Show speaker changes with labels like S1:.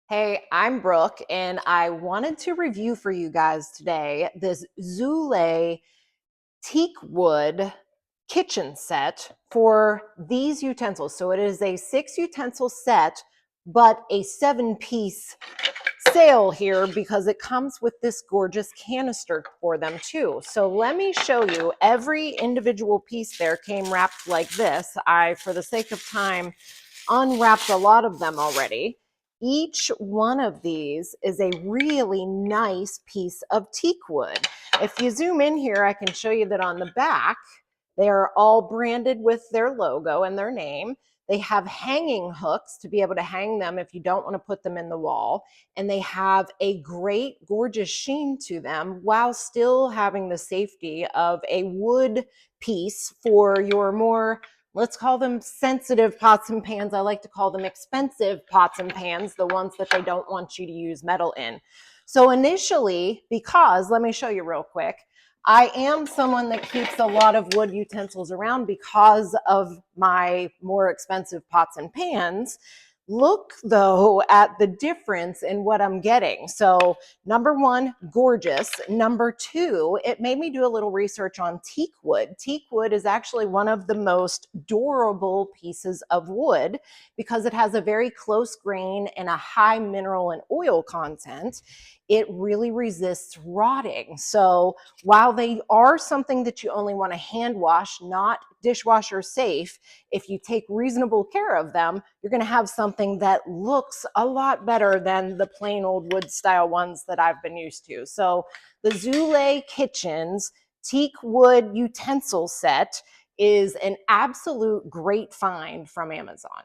S1: Hey, I'm Brooke, and I wanted to review for you guys today this Zule Teak Wood kitchen set for these utensils. So it is a 6 utensil set, but a 7-piece sale here because it comes with this gorgeous canister for them too. So let me show you. Every individual piece there came wrapped like this. For the sake of time, unwrapped a lot of them already. Each one of these is a really nice piece of teak wood. If you zoom in here, I can show you that on the back, they are all branded with their logo and their name. They have hanging hooks to be able to hang them if you don't want to put them in the wall. And they have a great, gorgeous sheen to them while still having the safety of a wood piece for your more, let's call them sensitive pots and pans. I like to call them expensive pots and pans, the ones that they don't want you to use metal in. So initially, because let me show you real quick, I am someone that keeps a lot of wood utensils around because of my more expensive pots and pans. Look though at the difference in what I'm getting. So number one, gorgeous. Number two, it made me do a little research on teak wood. Teak wood is actually one of the most durable pieces of wood because it has a very close grain and a high mineral and oil content. It really resists rotting. So while they are something that you only want to hand wash, not dishwasher safe, if you take reasonable care of them, you're going to have something that looks a lot better than the plain old wood style ones that I've been used to. So the Zule Kitchens Teak Wood utensil set is an absolute great find from Amazon.